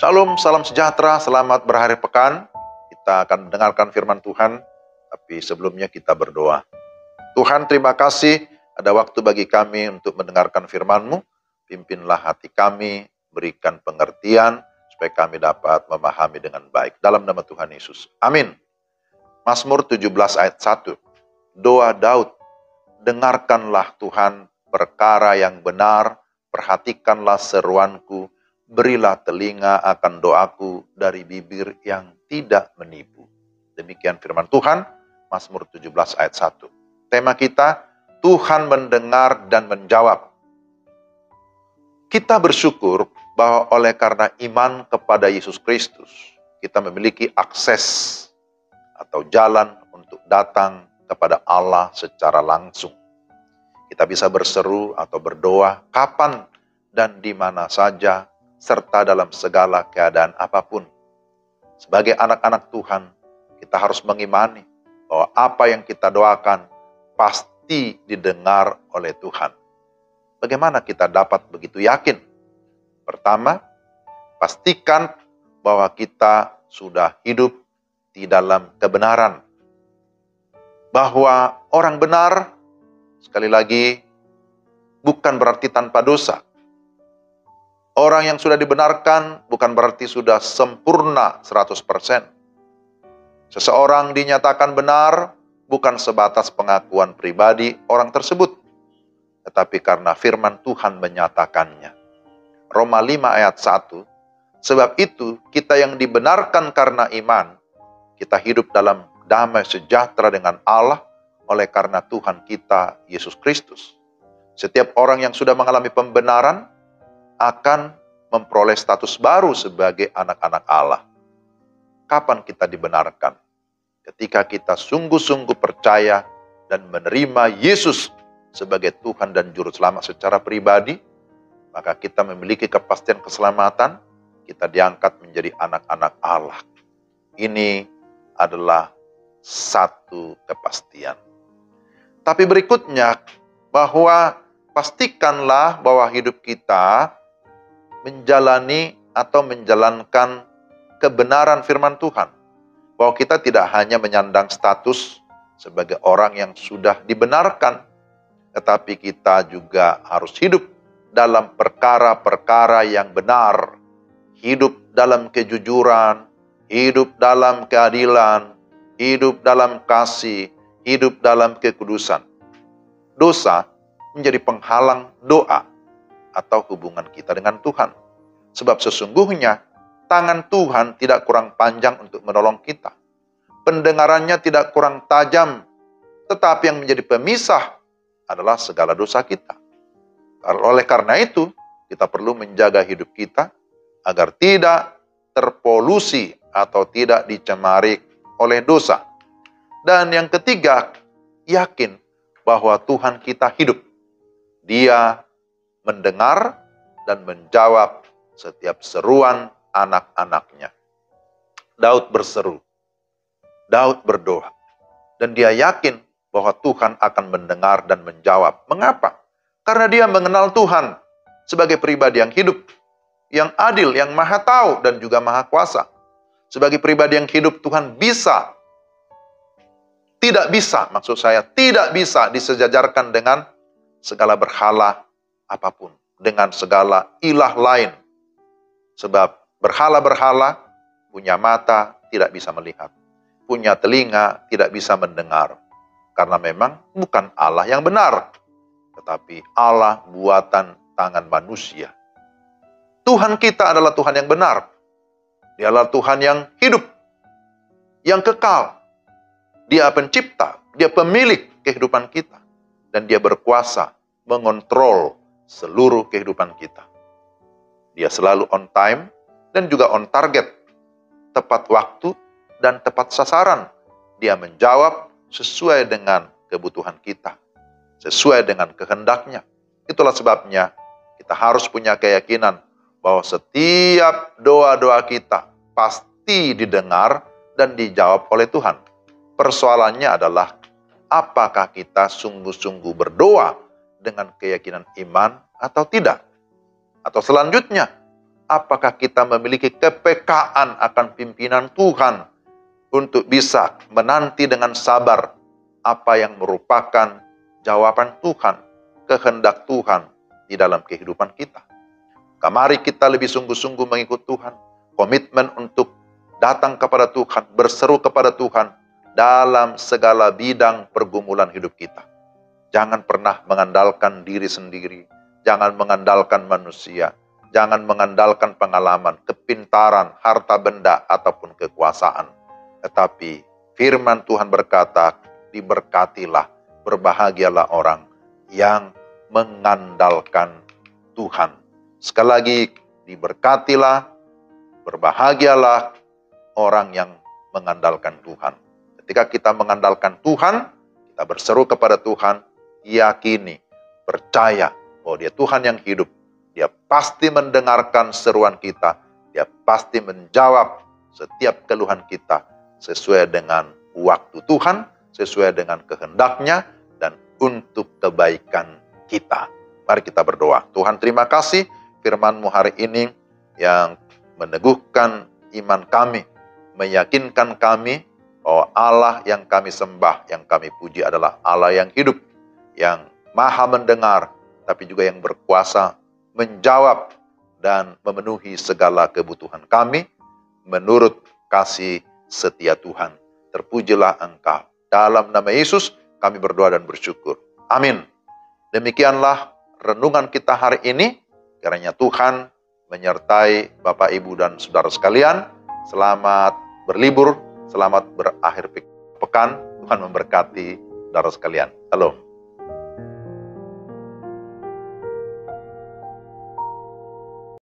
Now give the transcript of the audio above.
Shalom, salam sejahtera, selamat berhari pekan. Kita akan mendengarkan firman Tuhan, tapi sebelumnya kita berdoa. Tuhan, terima kasih ada waktu bagi kami untuk mendengarkan firman-Mu. Pimpinlah hati kami, berikan pengertian, supaya kami dapat memahami dengan baik. Dalam nama Tuhan Yesus. Amin. Mazmur 17 ayat 1. Doa Daud. Dengarkanlah Tuhan perkara yang benar, perhatikanlah seruanku, berilah telinga akan doaku dari bibir yang tidak menipu. Demikian firman Tuhan, Mazmur 17 ayat 1. Tema kita, Tuhan mendengar dan menjawab. Kita bersyukur bahwa oleh karena iman kepada Yesus Kristus, kita memiliki akses atau jalan untuk datang kepada Allah secara langsung. Kita bisa berseru atau berdoa kapan dan di mana saja, serta dalam segala keadaan apapun. Sebagai anak-anak Tuhan, kita harus mengimani bahwa apa yang kita doakan pasti didengar oleh Tuhan. Bagaimana kita dapat begitu yakin? Pertama, pastikan bahwa kita sudah hidup di dalam kebenaran. Bahwa orang benar, sekali lagi, bukan berarti tanpa dosa. Orang yang sudah dibenarkan bukan berarti sudah sempurna 100%. Seseorang dinyatakan benar bukan sebatas pengakuan pribadi orang tersebut, tetapi karena firman Tuhan menyatakannya. Roma 5 ayat 1, sebab itu kita yang dibenarkan karena iman, kita hidup dalam damai sejahtera dengan Allah oleh karena Tuhan kita, Yesus Kristus. Setiap orang yang sudah mengalami pembenaran akan memperoleh status baru sebagai anak-anak Allah. Kapan kita dibenarkan? Ketika kita sungguh-sungguh percaya dan menerima Yesus sebagai Tuhan dan Juru Selamat secara pribadi, maka kita memiliki kepastian keselamatan, kita diangkat menjadi anak-anak Allah. Ini adalah satu kepastian. Tapi berikutnya, bahwa pastikanlah bahwa hidup kita menjalani atau menjalankan kebenaran firman Tuhan. Bahwa kita tidak hanya menyandang status sebagai orang yang sudah dibenarkan, tetapi kita juga harus hidup dalam perkara-perkara yang benar. Hidup dalam kejujuran, hidup dalam keadilan, hidup dalam kasih, hidup dalam kekudusan. Dosa menjadi penghalang doa atau hubungan kita dengan Tuhan. Sebab sesungguhnya tangan Tuhan tidak kurang panjang untuk menolong kita. Pendengarannya tidak kurang tajam, tetapi yang menjadi pemisah adalah segala dosa kita. Oleh karena itu, kita perlu menjaga hidup kita agar tidak terpolusi atau tidak dicemari oleh dosa. Dan yang ketiga, yakin bahwa Tuhan kita hidup. Dia mendengar dan menjawab setiap seruan anak-anaknya. Daud berseru, Daud berdoa, dan dia yakin bahwa Tuhan akan mendengar dan menjawab. Mengapa? Karena dia mengenal Tuhan sebagai pribadi yang hidup, yang adil, yang maha tahu, dan juga maha kuasa. Sebagai pribadi yang hidup, Tuhan tidak bisa disejajarkan dengan segala berhala apapun, dengan segala ilah lain. Sebab berhala-berhala punya mata tidak bisa melihat, punya telinga tidak bisa mendengar. Karena memang bukan Allah yang benar, tetapi Allah buatan tangan manusia. Tuhan kita adalah Tuhan yang benar. Dia adalah Tuhan yang hidup, yang kekal. Dia pencipta, dia pemilik kehidupan kita. Dan dia berkuasa mengontrol seluruh kehidupan kita. Dia selalu on time dan juga on target. Tepat waktu dan tepat sasaran. Dia menjawab sesuai dengan kebutuhan kita. Sesuai dengan kehendaknya. Itulah sebabnya kita harus punya keyakinan bahwa setiap doa-doa kita pasti didengar dan dijawab oleh Tuhan. Persoalannya adalah apakah kita sungguh-sungguh berdoa dengan keyakinan iman atau tidak? Atau selanjutnya, apakah kita memiliki kepekaan akan pimpinan Tuhan untuk bisa menanti dengan sabar apa yang merupakan jawaban Tuhan, kehendak Tuhan di dalam kehidupan kita. Mari kita lebih sungguh-sungguh mengikut Tuhan, komitmen untuk datang kepada Tuhan, berseru kepada Tuhan dalam segala bidang pergumulan hidup kita. Jangan pernah mengandalkan diri sendiri, jangan mengandalkan manusia, jangan mengandalkan pengalaman, kepintaran, harta benda, ataupun kekuasaan. Tetapi firman Tuhan berkata, diberkatilah, berbahagialah orang yang mengandalkan Tuhan. Sekali lagi, diberkatilah, berbahagialah orang yang mengandalkan Tuhan. Ketika kita mengandalkan Tuhan, kita berseru kepada Tuhan, yakini, percaya bahwa Dia Tuhan yang hidup. Dia pasti mendengarkan seruan kita. Dia pasti menjawab setiap keluhan kita sesuai dengan waktu Tuhan, sesuai dengan kehendaknya, dan untuk kebaikan kita. Mari kita berdoa. Tuhan, terima kasih firman-Mu hari ini yang meneguhkan iman kami, meyakinkan kami bahwa Allah yang kami sembah, yang kami puji adalah Allah yang hidup, yang maha mendengar, tapi juga yang berkuasa menjawab dan memenuhi segala kebutuhan kami menurut kasih setia Tuhan. Terpujilah Engkau. Dalam nama Yesus kami berdoa dan bersyukur. Amin. Demikianlah renungan kita hari ini. Kiranya Tuhan menyertai Bapak, Ibu, dan saudara sekalian. Selamat berlibur, selamat berakhir pekan. Tuhan memberkati saudara sekalian. Shalom.